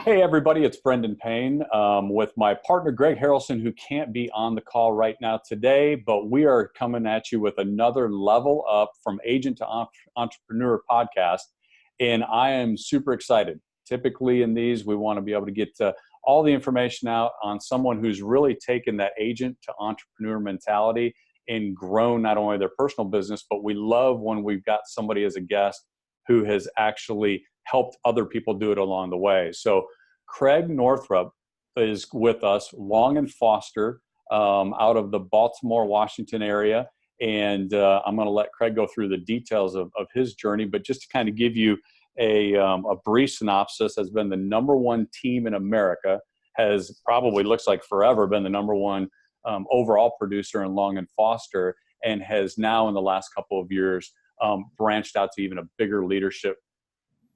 Hey, everybody, it's Brendan Payne with my partner, Greg Harrelson, who can't be on the call right now today, but we are coming at you with another level up from Agent to Entrepreneur podcast, and I am super excited. Typically in these, we want to be able to get all the information out on someone who's really taken that agent to entrepreneur mentality and grown not only their personal business, but we love when we've got somebody as a guest who has actually helped other people do it along the way. So Creig Northrop is with us, Long and Foster, out of the Baltimore, Washington area. And I'm going to let Creig go through the details of his journey. But just to kind of give you a brief synopsis, has been the number one team in America, has probably looks like forever been the number one overall producer in Long and Foster, and has now in the last couple of years branched out to even a bigger leadership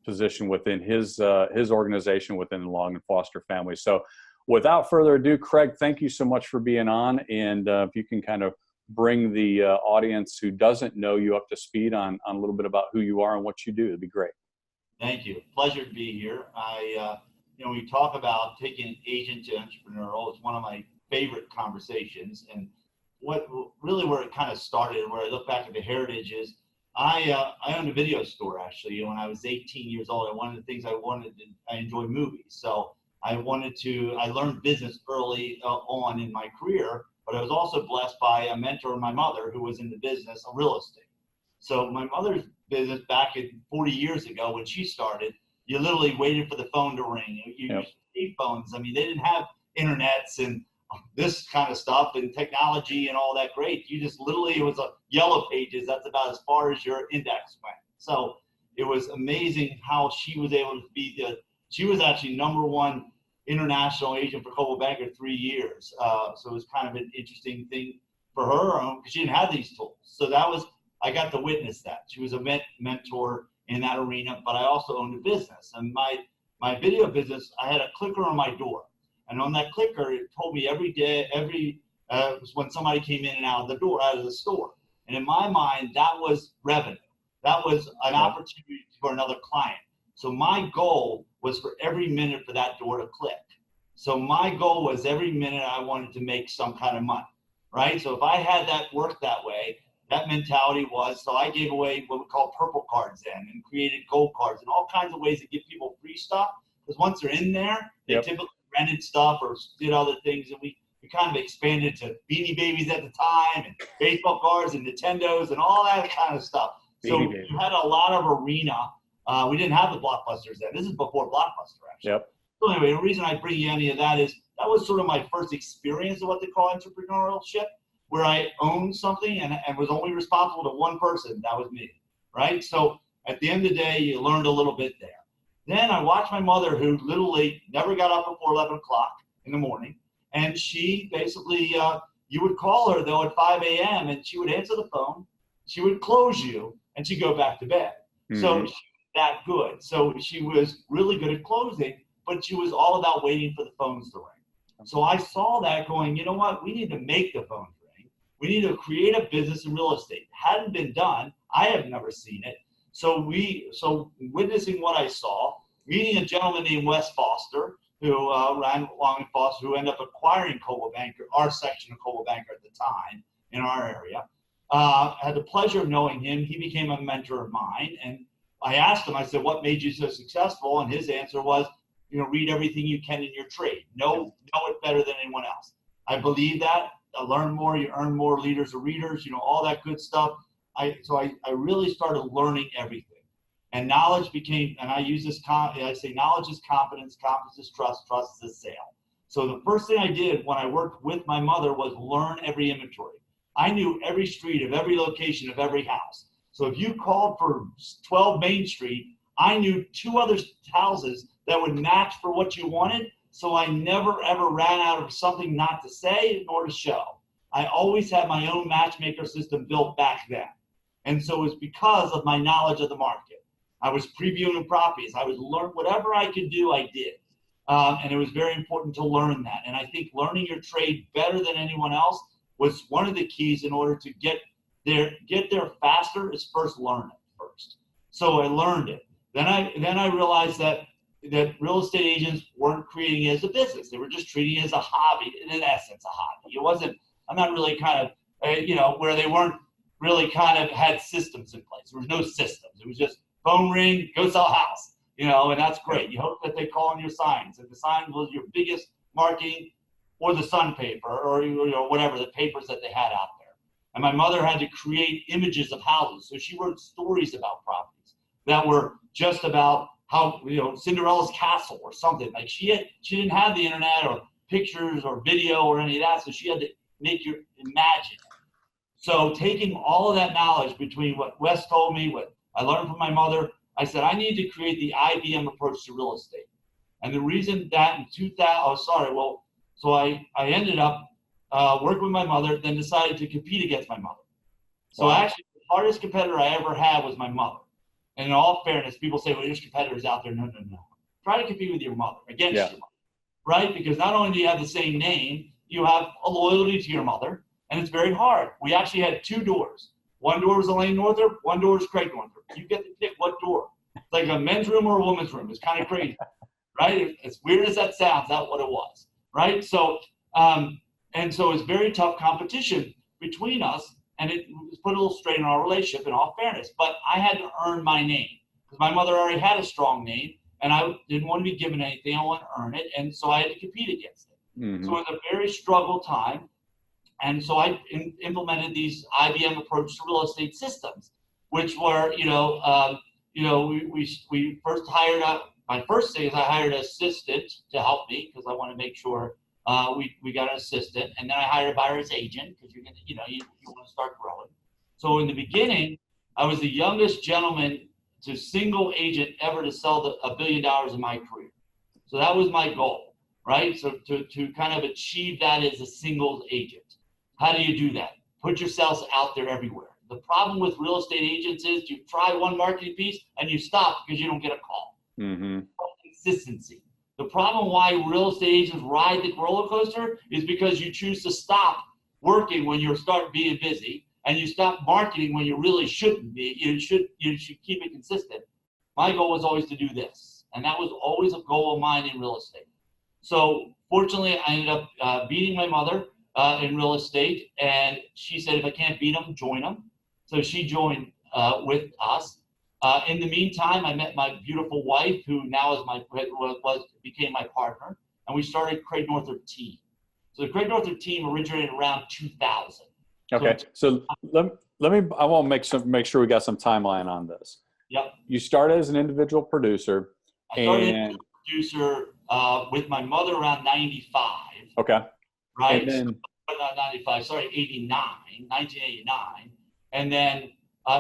position within his organization within the Long and Foster family. So without further ado, Creig, thank you so much for being on. And if you can kind of bring the audience who doesn't know you up to speed on a little bit about who you are and what you do, it'd be great. Thank you. Pleasure to be here. We talk about taking an agent to entrepreneurial. It's one of my favorite conversations. And where it kind of started, where I look back at the heritage is, I owned a video store actually. When I was 18 years old, one of the things I enjoy movies. So I learned business early on in my career, but I was also blessed by a mentor, my mother, who was in the business of real estate. So my mother's business back 40 years ago when she started, you literally waited for the phone to ring. You used state phones. I mean, they didn't have internets and this kind of stuff and technology and all that great. You just literally, it was a yellow pages. That's about as far as your index went. So it was amazing how she was able to she was actually number one international agent for Coldwell Banker 3 years. So it was kind of an interesting thing for her because she didn't have these tools. So I got to witness that. She was a mentor in that arena, but I also owned a business. And my video business, I had a clicker on my door. And on that clicker, it told me every day, when somebody came in and out of the store. And in my mind, that was revenue. That was an opportunity for another client. So my goal was for every minute for that door to click. So my goal was every minute I wanted to make some kind of money, right? So if I had that work that way, that mentality was, so I gave away what we call purple cards then and created gold cards and all kinds of ways to give people free stuff. Because once they're in there, they typically rented stuff or did other things, and we kind of expanded to Beanie Babies at the time and baseball cards and Nintendos and all that kind of stuff. So we had a lot of arena. We didn't have the Blockbusters then. This is before Blockbuster, actually. So anyway, the reason I bring you any of that is that was sort of my first experience of what they call entrepreneurship, where I owned something and was only responsible to one person. That was me, right? So at the end of the day, you learned a little bit there. Then I watched my mother, who literally never got up before 11 o'clock in the morning. And she basically, you would call her though at 5 a.m. and she would answer the phone. She would close you and she'd go back to bed. Mm-hmm. So she was that good. So she was really good at closing, but she was all about waiting for the phones to ring. So I saw that going, you know what? We need to make the phones ring. We need to create a business in real estate. Hadn't been done. I have never seen it. So witnessing what I saw, meeting a gentleman named Wes Foster, who ran Long and Foster, who ended up acquiring Coldwell Banker, our section of Coldwell Banker at the time in our area. Had the pleasure of knowing him. He became a mentor of mine. And I asked him, I said, what made you so successful? And his answer was, read everything you can in your trade. Know it better than anyone else. I believe that. Learn more, you earn more, leaders are readers, all that good stuff. So I really started learning everything. And knowledge became, and I use this, I say knowledge is confidence, confidence is trust, trust is a sale. So the first thing I did when I worked with my mother was learn every inventory. I knew every street of every location of every house. So if you called for 12 Main Street, I knew 2 other houses that would match for what you wanted. So I never ever ran out of something not to say nor to show. I always had my own matchmaker system built back then. And so it was because of my knowledge of the market. I was previewing properties. I was learn whatever I could do, I did. And it was very important to learn that. And I think learning your trade better than anyone else was one of the keys in order to get there faster is first learn it first. So I learned it. Then I realized that that real estate agents weren't creating it as a business. They were just treating it as a hobby, in essence, a hobby. It wasn't, I'm not really kind of, where they weren't really kind of had systems in place. There was no systems. It was just phone ring, go sell a house, and that's great. You hope that they call on your signs. If the sign was your biggest marketing, or the Sun paper, or whatever, the papers that they had out there. And my mother had to create images of houses. So she wrote stories about properties that were just about how, Cinderella's castle or something. Like she didn't have the internet or pictures or video or any of that. So she had to make you imagine. So taking all of that knowledge between what Wes told me, what I learned from my mother, I said, I need to create the IBM approach to real estate. And the reason that so I ended up working with my mother, then decided to compete against my mother. So Wow. Actually, the hardest competitor I ever had was my mother. And in all fairness, people say, well, there's competitors out there. No. Try to compete with your mother, against your mother, right? Because not only do you have the same name, you have a loyalty to your mother, and it's very hard. We actually had 2 doors. One door was Elaine Northrop, one door was Creig Northrop. You get to pick what door. It's like a men's room or a woman's room. It's kind of crazy, right? As weird as that sounds, that's what it was. Right. So, and so it's very tough competition between us, and it put a little strain on our relationship in all fairness. But I had to earn my name because my mother already had a strong name, and I didn't want to be given anything. I wanted to earn it. And so I had to compete against it. Mm-hmm. So it was a very struggle time. And so I implemented these IBM approach to real estate systems, which were, we first hired my first thing is I hired an assistant to help me because I want to make sure we got an assistant, and then I hired a buyer's agent because you're gonna, you want to start growing. So in the beginning, I was the youngest gentleman to single agent ever to sell $1 billion in my career. So that was my goal, right? So to kind of achieve that as a single agent. How do you do that? Put yourselves out there everywhere. The problem with real estate agents is you try one marketing piece and you stop because you don't get a call. Mm-hmm. Consistency. The problem why real estate agents ride the roller coaster is because you choose to stop working when you start being busy, and you stop marketing when you really shouldn't be. You should keep it consistent. My goal was always to do this, and that was always a goal of mine in real estate. So fortunately, I ended up beating my mother in real estate, and she said, if I can't beat them, join them. So she joined with us. In the meantime, I met my beautiful wife, who now is became my partner, and we started Creig Northrop team. So the Creig Northrop team originated around 2000. Okay, so let me. I want to make sure we got some timeline on this. Yep. You started as an individual producer. I started as a producer with my mother around 95. Okay. Right. And then, not 95. Sorry, 1989, and then.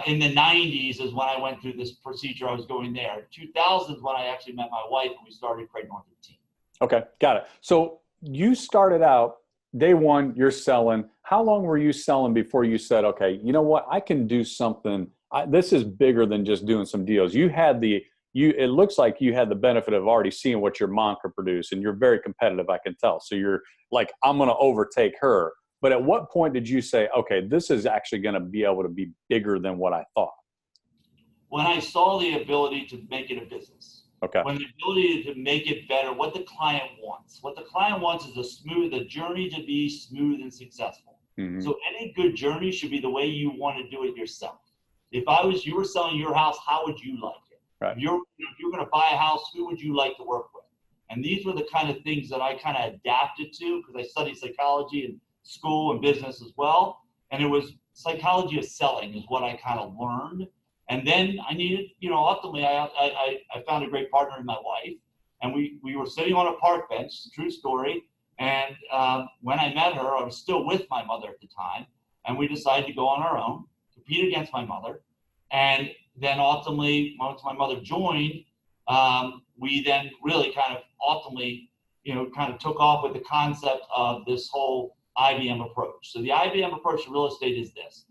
In the 90s is when I went through this procedure. I was going there. 2000 is when I actually met my wife, and we started Creig Northrop team. Okay, got it. So you started out day one, you're selling. How long were you selling before you said, okay, you know what, I can do something. This is bigger than just doing some deals. It looks like you had the benefit of already seeing what your mom could produce, and you're very competitive, I can tell. So you're like, I'm going to overtake her. But at what point did you say, okay, this is actually going to be able to be bigger than what I thought? When I saw the ability to make it a business. Okay. When the ability to make it better, what the client wants. What the client wants is the journey to be smooth and successful. Mm-hmm. So any good journey should be the way you want to do it yourself. If you were selling your house, how would you like it? Right. If you're going to buy a house, who would you like to work with? And these were the kind of things that I kind of adapted to because I studied psychology and school and business as well. And it was psychology of selling is what I kind of learned. And then I needed, ultimately I found a great partner in my wife, and we were sitting on a park bench, true story. And when I met her, I was still with my mother at the time, and we decided to go on our own, compete against my mother. And then ultimately, once my mother joined, we then really kind of ultimately, kind of took off with the concept of this whole IBM approach. So the IBM approach to real estate is this.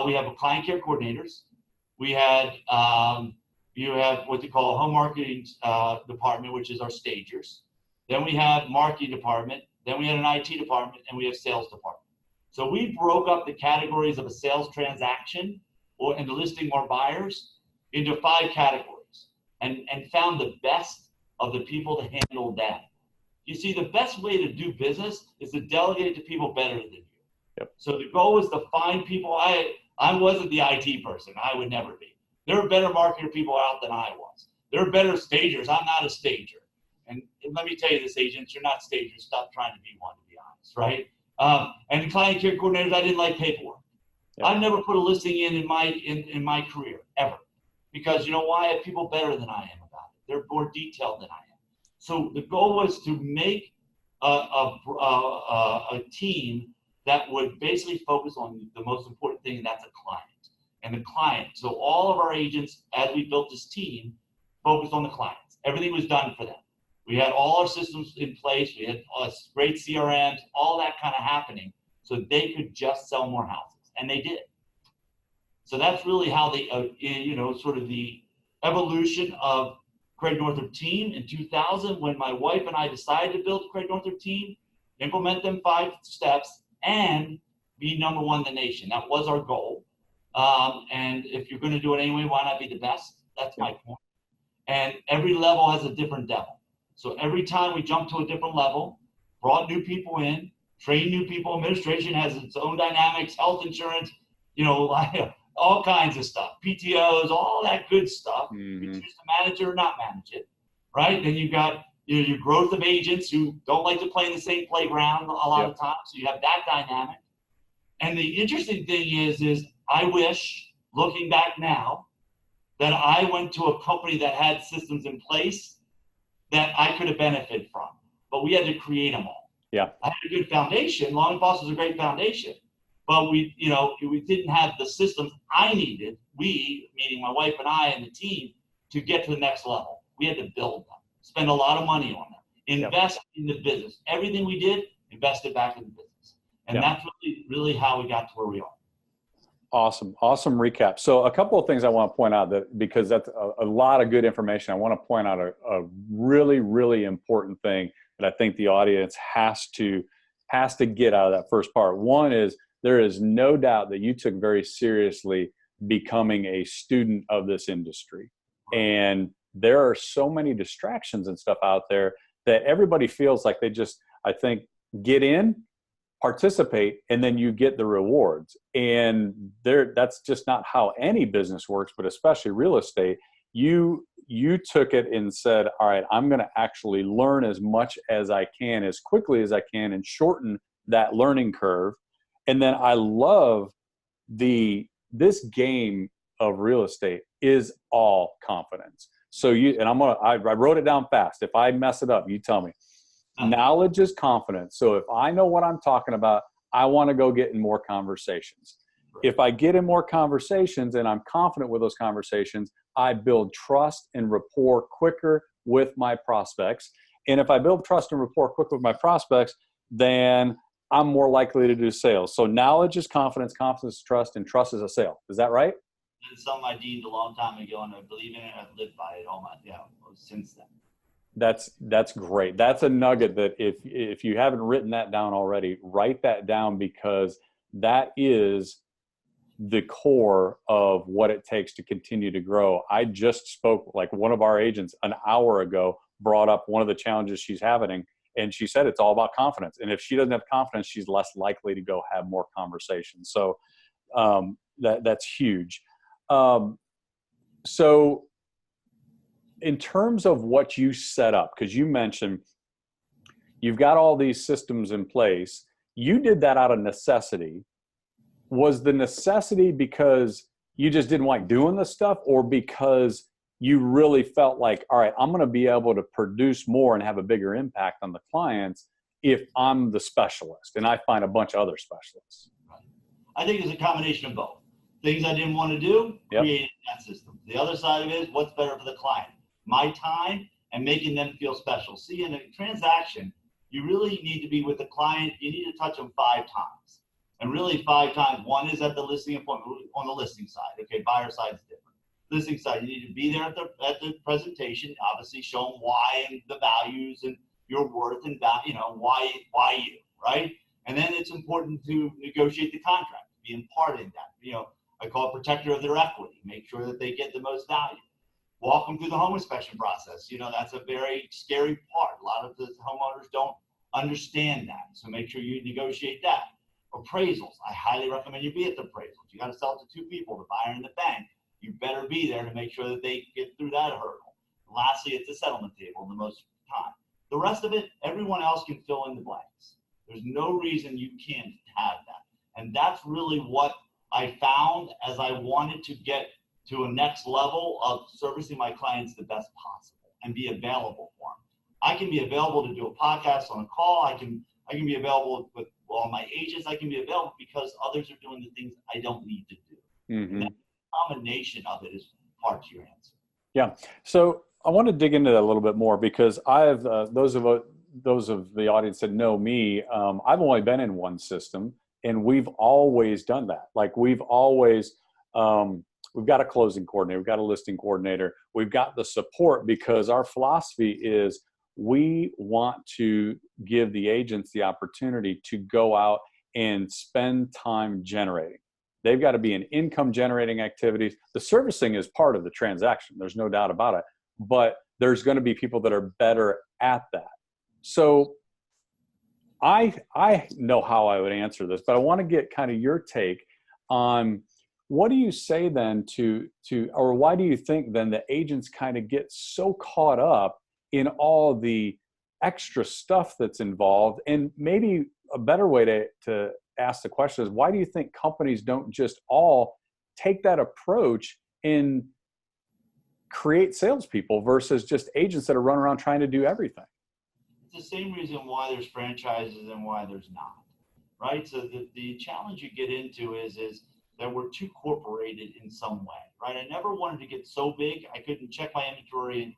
We have client care coordinators. We had, you have what they call a home marketing department, which is our stagers. Then we have marketing department. Then we had an IT department, and we have sales department. So we broke up the categories of a sales transaction and the listing more buyers into 5 categories and found the best of the people to handle them. You see, the best way to do business is to delegate to people better than you. Yep. So the goal was to find people. I wasn't the IT person. I would never be. There are better marketer people out than I was. There are better stagers. I'm not a stager. And let me tell you this, agents, you're not stagers. Stop trying to be one, to be honest, right? And the client care coordinators, I didn't like paperwork. Yep. I've never put a listing in my career, ever. Because you know why? I have people better than I am about it. They're more detailed than I am. So the goal was to make a team that would basically focus on the most important thing, and that's a client. And the client. So all of our agents, as we built this team, focused on the clients. Everything was done for them. We had all our systems in place. We had great CRMs, all that kind of happening, so they could just sell more houses, and they did. So that's really how they, sort of the evolution of Creig Northrop team in 2000, when my wife and I decided to build Creig Northrop team, implement them 5 steps, and be number 1 in the nation. That was our goal. And if you're going to do it anyway, why not be the best? That's my point. And every level has a different devil. So every time we jump to a different level, brought new people in, trained new people. Administration has its own dynamics, health insurance, all kinds of stuff, PTOs, all that good stuff. Mm-hmm. You choose to manage it or not manage it, right? Then you've got your growth of agents who don't like to play in the same playground a lot of times. So you have that dynamic. And the interesting thing is I wish, looking back now, that I went to a company that had systems in place that I could have benefited from. But we had to create them all. Yeah. I had a good foundation. Law and Foster is a great foundation. But we didn't have the systems I needed, we, meaning my wife and I and the team, to get to the next level. We had to build them, spend a lot of money on them, invest in the business. Everything we did, invested back in the business. And that's really how we got to where we are. Awesome recap. So a couple of things I want to point out, that because that's a lot of good information. I want to point out a really, really important thing that I think the audience has to get out of that first part. One is, there is no doubt that you took very seriously becoming a student of this industry. And there are so many distractions and stuff out there that everybody feels like they just, I think, get in, participate, and then you get the rewards. And that's just not how any business works, but especially real estate. You took it and said, all right, I'm going to actually learn as much as I can, as quickly as I can, and shorten that learning curve. And then I love this game of real estate is all confidence. So I wrote it down fast. If I mess it up, you tell me. Knowledge is confidence. So if I know what I'm talking about, I want to go get in more conversations. If I get in more conversations and I'm confident with those conversations, I build trust and rapport quicker with my prospects. And if I build trust and rapport quicker with my prospects, then I'm more likely to do sales. So knowledge is confidence, confidence is trust, and trust is a sale. Is that right? It's something I deemed a long time ago, and I believe in it. I've lived by it since then. That's great. That's a nugget that if you haven't written that down already, write that down, because that is the core of what it takes to continue to grow. I just spoke, like one of our agents an hour ago brought up one of the challenges she's having. And she said it's all about confidence. And if she doesn't have confidence, she's less likely to go have more conversations. So that's huge. So in terms of what you set up, because you mentioned you've got all these systems in place, you did that out of necessity. Was the necessity because you just didn't like doing this stuff, or because you really felt like, all right, I'm going to be able to produce more and have a bigger impact on the clients if I'm the specialist and I find a bunch of other specialists? I think it's a combination of both. Things I didn't want to do, creating that system. The other side of it is what's better for the client. My time and making them feel special. See, in a transaction, you really need to be with the client. You need to touch them 5 times. And really 5 times. One is at the listing appointment on the listing side. Okay, buyer side is different. Listing side, you need to be there at the presentation, obviously show them why and the values and your worth and why you, right? And then it's important to negotiate the contract, be imparting that. I call it protector of their equity, make sure that they get the most value. walk them through the home inspection process. That's a very scary part. A lot of the homeowners don't understand that. So make sure you negotiate that. Appraisals. I highly recommend you be at the appraisals. You got to sell to two people, the buyer and the bank. You better be there to make sure that they get through that hurdle. And lastly, it's the settlement table the most time. The rest of it, everyone else can fill in the blanks. There's no reason you can't have that. And that's really what I found as I wanted to get to a next level of servicing my clients the best possible and be available for them. I can be available to do a podcast on a call. I can be available with all my agents. I can be available because others are doing the things I don't need to do. Mm-hmm. That combination of it is part to your answer. Yeah. So I want to dig into that a little bit more because I have those of the audience that know me. I've only been in one system, and we've always done that. Like we've always we've got a closing coordinator, we've got a listing coordinator, we've got the support because our philosophy is we want to give the agents the opportunity to go out and spend time generating. They've got to be in income generating activities. The servicing is part of the transaction. There's no doubt about it, but there's going to be people that are better at that. So I know how I would answer this, but I want to get kind of your take on what do you say then or why do you think then the agents kind of get so caught up in all the extra stuff that's involved? And maybe a better way to ask the question is, why do you think companies don't just all take that approach and create salespeople versus just agents that are running around trying to do everything? It's the same reason why there's franchises and why there's not, right? So the challenge you get into is that we're too corporated in some way, right? I never wanted to get so big I couldn't check my inventory and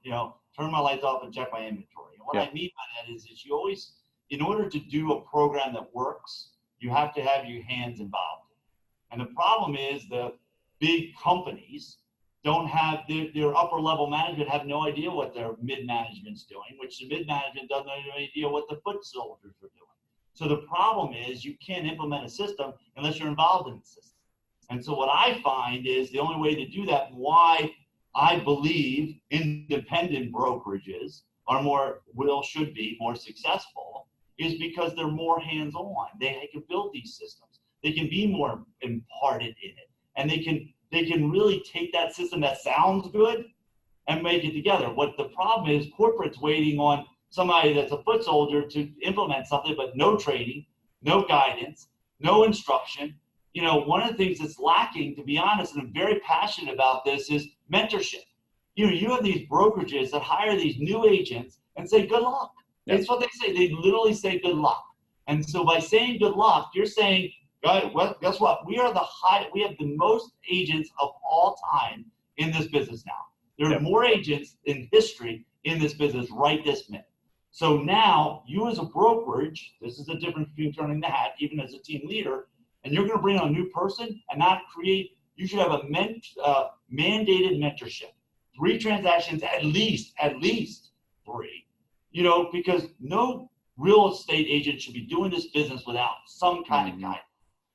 turn my lights off and check my inventory. And what I mean by that is you always, in order to do a program that works, you have to have your hands involved. And the problem is the big companies don't have their upper level management have no idea what their mid management's doing, which the mid management doesn't have any idea what the foot soldiers are doing. So the problem is you can't implement a system unless you're involved in the system. And so what I find is the only way to do that, and why I believe independent brokerages are should be more successful, is because they're more hands-on. They can build these systems. They can be more imparted in it. And they can really take that system that sounds good and make it together. What the problem is, corporate's waiting on somebody that's a foot soldier to implement something, but no training, no guidance, no instruction. One of the things that's lacking, to be honest, and I'm very passionate about this, is mentorship. You have these brokerages that hire these new agents and say, good luck. Yep. That's what they say. They literally say good luck. And so by saying good luck, you're saying, well, guess what? We have the most agents of all time in this business now. There are more agents in history in this business right this minute. So now you as a brokerage, this is the difference between turning the hat, even as a team leader, and you're going to bring on a new person and not create, you should have a mandated mentorship. 3 transactions, at least 3, because no real estate agent should be doing this business without some kind of guidance.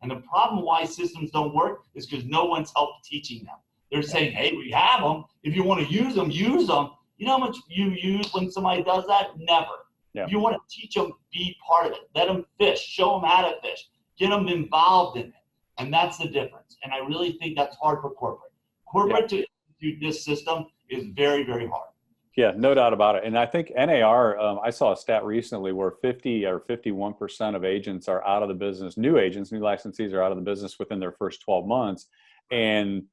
And the problem why systems don't work is because no one's helped teaching them. They're saying, hey, we have them. If you want to use them, use them. You know how much you use when somebody does that? Never. Yeah. You want to teach them, be part of it. Let them fish. Show them how to fish. Get them involved in it. And that's the difference. And I really think that's hard for corporate. Corporate to do this system is very, very hard. Yeah, no doubt about it. And I think NAR, I saw a stat recently where 50 or 51% of agents are out of the business. New agents, new licensees are out of the business within their first 12 months. And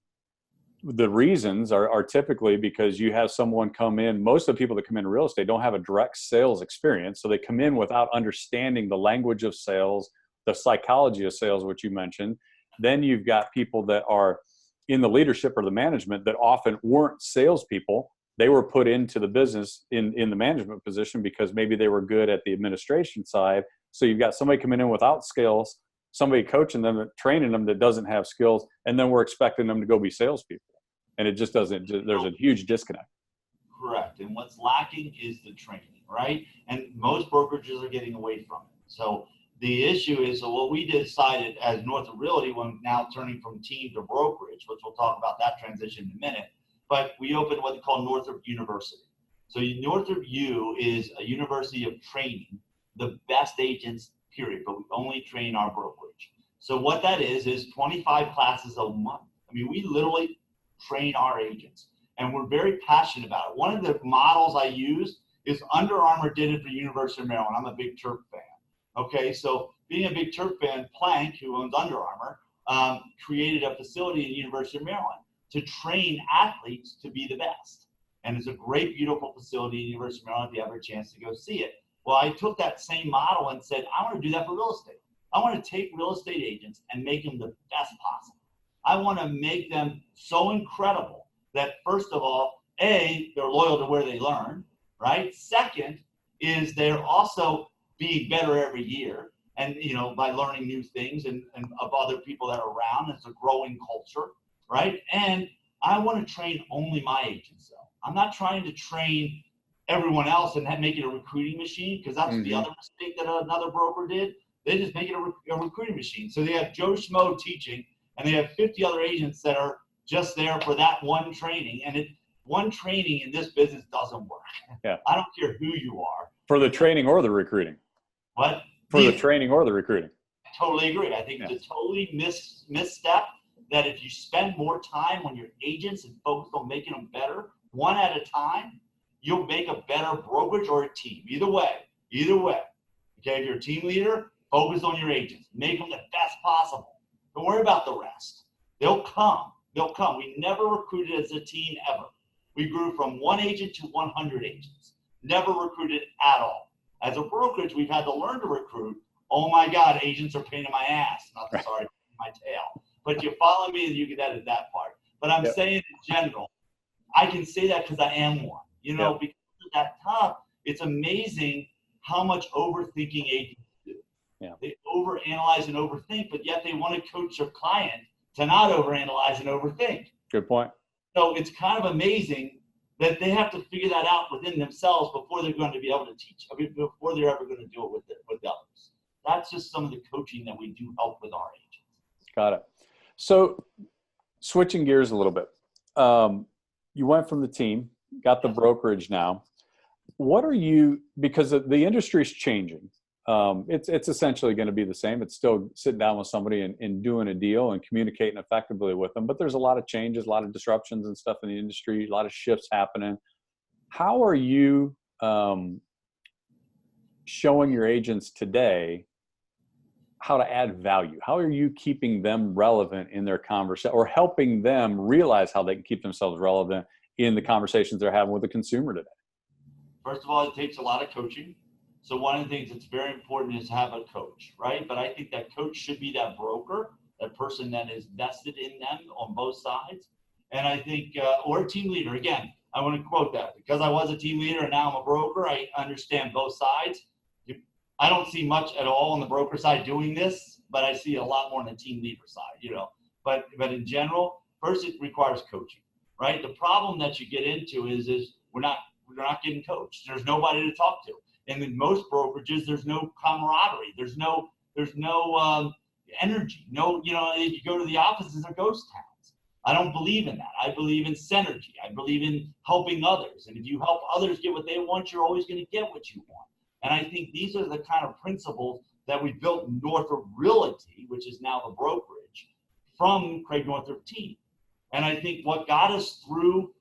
the reasons are typically because you have someone come in. Most of the people that come in real estate don't have a direct sales experience. So they come in without understanding the language of sales, the psychology of sales, which you mentioned. Then you've got people that are in the leadership or the management that often weren't salespeople. They were put into the business in the management position because maybe they were good at the administration side. So you've got somebody coming in without skills, somebody coaching them, training them that doesn't have skills, and then we're expecting them to go be salespeople. And it just doesn't, there's a huge disconnect. Correct. And what's lacking is the training, right? And most brokerages are getting away from it. So the issue is, so what we decided as Northrop Realty, when now turning from team to brokerage, which we'll talk about that transition in a minute, but we opened what they call Northrop University. So Northrop U is a university of training the best agents, period, but we only train our brokerage. So what that is 25 classes a month. I mean, we literally train our agents, and we're very passionate about it. One of the models I use is Under Armour did it for University of Maryland. I'm a big Terp fan. Okay, so being a big Terp fan, Plank, who owns Under Armour, created a facility at the University of Maryland to train athletes to be the best. And it's a great, beautiful facility at the University of Maryland if you have a chance to go see it. Well, I took that same model and said, I want to do that for real estate. I want to take real estate agents and make them the best possible. I want to make them so incredible that, first of all, A, they're loyal to where they learn, right? Second is they're also being better every year. And, you know, by learning new things and of other people that are around, it's a growing culture, right? And I want to train only my agents, though. I'm not trying to train everyone else and make it a recruiting machine, because that's the other mistake that another broker did. They just make it a recruiting machine. So they have Joe Schmo teaching, and they have 50 other agents that are just there for that one training. And one training in this business doesn't work. Yeah. I don't care who you are. For the training or the recruiting. What? For the training or the recruiting. I totally agree. I think it's a totally misstep that if you spend more time on your agents and focus on making them better, one at a time, you'll make a better brokerage or a team. Either way. Okay, if you're a team leader, focus on your agents. Make them the best possible. Don't worry about the rest. They'll come. We never recruited as a team ever. We grew from 1 agent to 100 agents. Never recruited at all. As a brokerage, we've had to learn to recruit. Oh my God, agents are pain in my ass. Sorry, my tail. But you follow me and you can edit that part. But I'm saying in general, I can say that because I am one. You know, because of that tough, it's amazing how much overthinking agents do. Yeah. They overanalyze and overthink, but yet they want to coach their client to not overanalyze and overthink. Good point. So it's kind of amazing that they have to figure that out within themselves before they're going to be able to teach, before they're ever going to do it with others. That's just some of the coaching that we do help with our agents. Got it. So switching gears a little bit, you went from the team, got the brokerage now. What are you, because the industry is changing, it's essentially going to be the same. It's still sitting down with somebody and doing a deal and communicating effectively with them. But there's a lot of changes, a lot of disruptions and stuff in the industry, a lot of shifts happening. How are you showing your agents today how to add value? How are you keeping them relevant in their conversation, or helping them realize how they can keep themselves relevant in the conversations they're having with the consumer today? First of all, it takes a lot of coaching. So one of the things that's very important is to have a coach, right? But I think that coach should be that broker, that person that is vested in them on both sides. And I think, or a team leader, again, I want to quote that because I was a team leader and now I'm a broker. I understand both sides. I don't see much at all on the broker side doing this, but I see a lot more on the team leader side, you know. But in general, first it requires coaching, right? The problem that you get into is we're not getting coached. There's nobody to talk to. And in most brokerages, there's no camaraderie. There's no energy. No, you know, you go to the offices, they're ghost towns. I don't believe in that. I believe in synergy. I believe in helping others. And if you help others get what they want, you're always going to get what you want. And I think these are the kind of principles that we built Northrop Realty, which is now the brokerage, from Creig Northrop team. And I think what got us through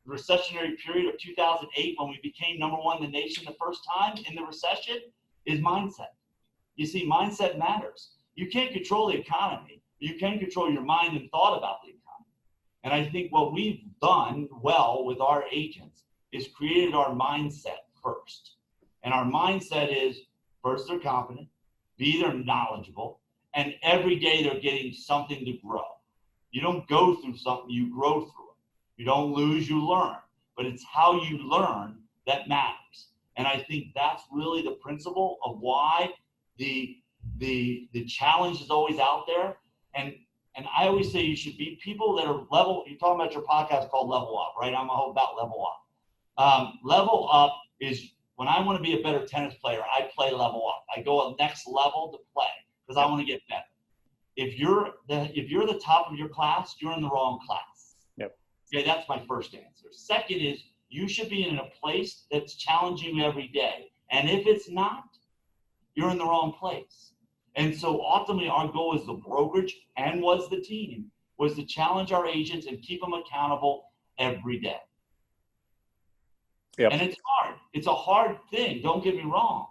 the recessionary period of 2008, when we became #1 in the nation the first time in the recession, is mindset. You see, mindset matters. You can't control the economy. You can control your mind and thought about the economy. And I think what we've done well with our agents is created our mindset first. And our mindset is, first, they're confident, B, they're knowledgeable, and every day they're getting something to grow. You don't go through something, you grow through it. You don't lose, you learn. But it's how you learn that matters. And I think that's really the principle of why the challenge is always out there. And I always say you should be people that are level. You're talking about your podcast called Level Up, right? I'm all about Level Up. Level Up is when I want to be a better tennis player, I play level up. I go a next level to play because I want to get better. If you're the top of your class, you're in the wrong class. Yep. Okay, that's my first answer. Second is you should be in a place that's challenging you every day. And if it's not, you're in the wrong place. And so ultimately our goal as the brokerage and was the team was to challenge our agents and keep them accountable every day. Yep. And it's hard. It's a hard thing. Don't get me wrong.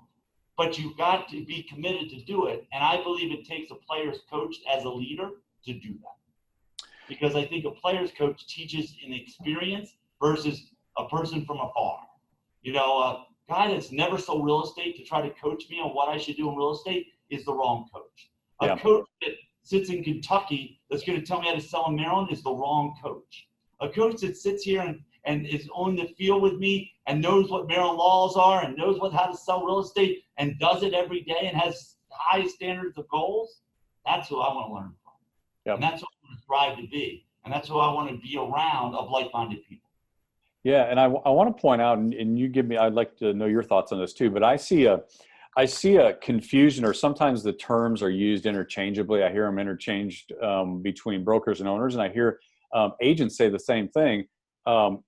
But you've got to be committed to do it. And I believe it takes a player's coach as a leader to do that. Because I think a player's coach teaches in experience versus a person from afar. You know, a guy that's never sold real estate to try to coach me on what I should do in real estate is the wrong coach. A coach that sits in Kentucky that's going to tell me how to sell in Maryland is the wrong coach. A coach that sits here and is on the field with me and knows what Maryland laws are and knows how to sell real estate and does it every day and has high standards of goals, that's who I want to learn from. Yep. And that's what I want to strive to be. And that's who I want to be around of like-minded people. Yeah, and I want to point out, and you give me, I'd like to know your thoughts on this too, but I see a confusion, or sometimes the terms are used interchangeably. I hear them interchanged between brokers and owners, and I hear agents say the same thing,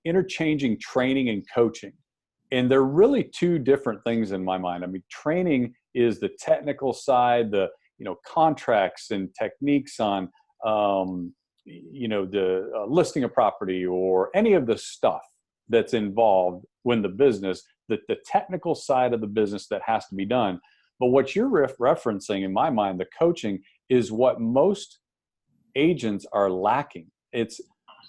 interchanging training and coaching. And they're really two different things in my mind. I mean, training is the technical side, the contracts and techniques on the listing a property or any of the stuff that's involved when the business, the technical side of the business that has to be done. But what you're referencing in my mind, the coaching, is what most agents are lacking. It's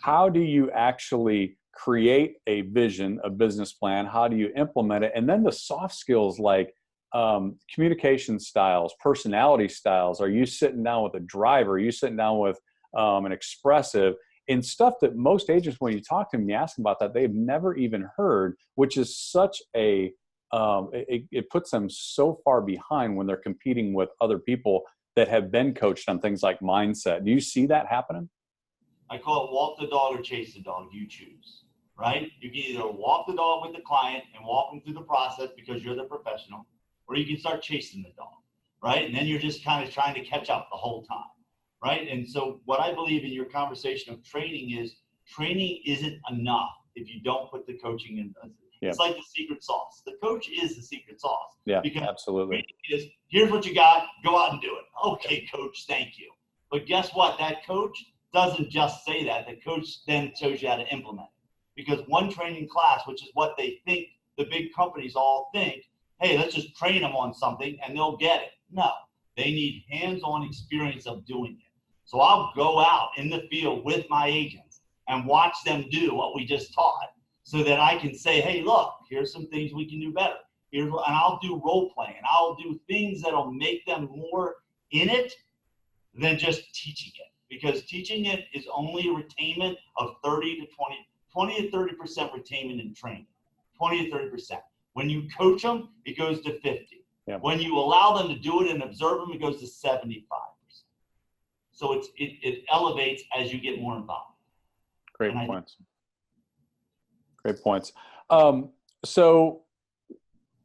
how do you actually create a vision, a business plan? How do you implement it? And then the soft skills like communication styles, personality styles. Are you sitting down with a driver? Are you sitting down with an expressive? And stuff that most agents, when you talk to them, you ask them about that, they've never even heard, which is such a, it puts them so far behind when they're competing with other people that have been coached on things like mindset. Do you see that happening? I call it walk the dog or chase the dog. You choose, right? You can either walk the dog with the client and walk them through the process because you're the professional, or you can start chasing the dog, right? And then you're just kind of trying to catch up the whole time. Right. And so what I believe in your conversation of training is training isn't enough if you don't put the coaching in. It's like the secret sauce. The coach is the secret sauce. Yeah, because absolutely. Is, here's what you got. Go out and do it. Okay, coach, thank you. But guess what? That coach doesn't just say that. The coach then shows you how to implement it. Because one training class, which is what they think the big companies all think, hey, let's just train them on something and they'll get it. No, they need hands-on experience of doing it. So I'll go out in the field with my agents and watch them do what we just taught so that I can say, hey, look, here's some things we can do better. And I'll do role playing. I'll do things that'll make them more in it than just teaching it. Because teaching it is only a retainment of 20 to 30% retainment in training, 20 to 30%. When you coach them, it goes to 50. Yeah. When you allow them to do it and observe them, it goes to 75%. So it elevates as you get more involved. Great points. Great points. So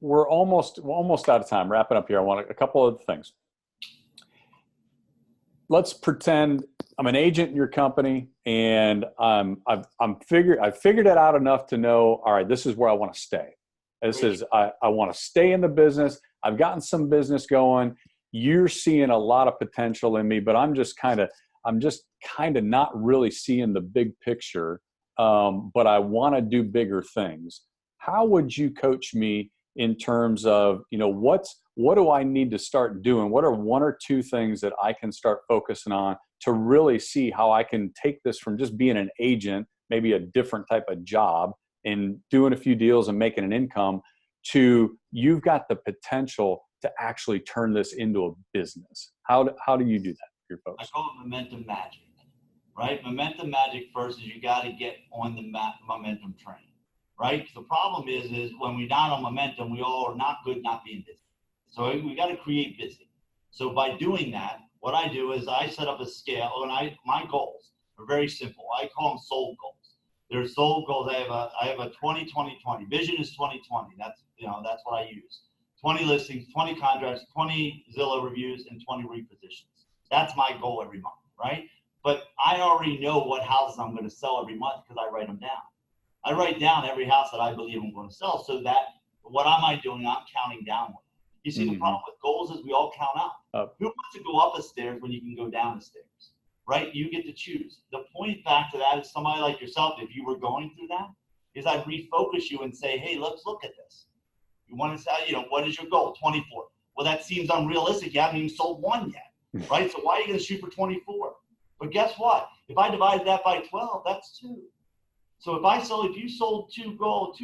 we're almost out of time. Wrapping up here. I want a couple of things. Let's pretend I'm an agent in your company, and I've figured it out enough to know. All right, this is where I want to stay. I want to stay in the business. I've gotten some business going. You're seeing a lot of potential in me, but I'm just kind of not really seeing the big picture. But I want to do bigger things. How would you coach me in terms of, what do I need to start doing? What are one or two things that I can start focusing on to really see how I can take this from just being an agent, maybe a different type of job, and doing a few deals and making an income, to you've got the potential to actually turn this into a business? How do you do that for your folks? I call it momentum magic, right? Momentum magic first is you got to get on the momentum train, right? The problem is when we're not on momentum, we all are not good not being busy. So we got to create busy. So by doing that, what I do is I set up a scale, and my goals are very simple. I call them soul goals. They're soul goals. I have a 20-20-20. Vision is 20-20. That's what I use. 20 listings, 20 contracts, 20 Zillow reviews, and 20 repositions. That's my goal every month, right? but I already know what houses I'm going to sell every month because I write them down. I write down every house that I believe I'm going to sell, so that what am I doing? I'm counting downward. You see, the problem with goals is we all count up. Who wants to go up the stairs when you can go down the stairs, right? You get to choose. The point back to that is somebody like yourself, if you were going through that, is I'd refocus you and say, hey, let's look at this. You want to say, what is your goal? 24. Well, that seems unrealistic. You haven't even sold one yet, right? So why are you going to shoot for 24? But guess what? If I divided that by 12, that's 2. So if you sold 2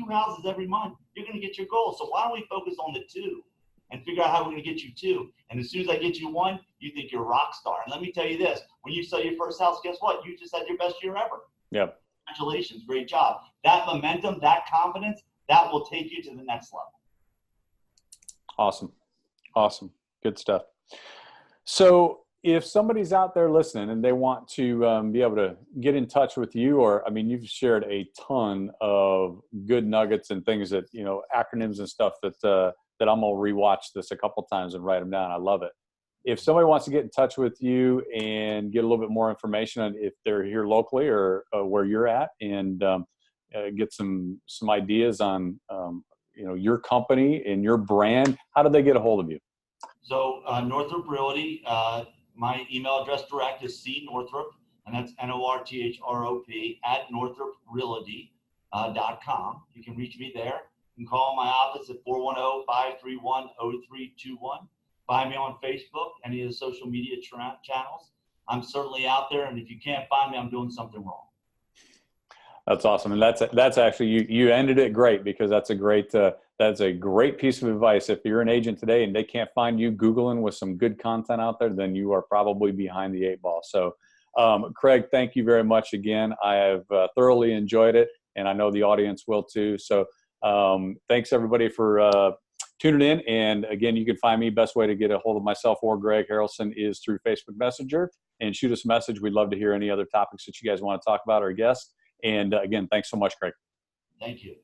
houses every month, you're going to get your goal. So why don't we focus on the 2 and figure out how we're going to get you 2? And as soon as I get you 1, you think you're a rock star. And let me tell you this, when you sell your first house, guess what? You just had your best year ever. Yep. Congratulations. Great job. That momentum, that confidence, that will take you to the next level. Awesome. Good stuff. So if somebody's out there listening and they want to be able to get in touch with you, or, you've shared a ton of good nuggets and things that, acronyms and stuff that I'm going to rewatch this a couple times and write them down. I love it. If somebody wants to get in touch with you and get a little bit more information on if they're here locally or where you're at, and get some ideas on, your company and your brand, how do they get a hold of you? So Northrop Realty, my email address direct is cnorthrop, and that's Northrop @northroprealty.com. You can reach me there. You can call my office at 410-531-0321. Find me on Facebook, any of the social media channels. I'm certainly out there, and if you can't find me, I'm doing something wrong. That's awesome, and that's actually you ended it great, because that's a great piece of advice. If you're an agent today and they can't find you Googling with some good content out there, then you are probably behind the 8 ball. So, Creig, thank you very much again. I have thoroughly enjoyed it, and I know the audience will too. So, thanks everybody for tuning in. And again, you can find me. Best way to get a hold of myself or Greg Harrelson is through Facebook Messenger, and shoot us a message. We'd love to hear any other topics that you guys want to talk about or guests. And again, thanks so much, Creig. Thank you.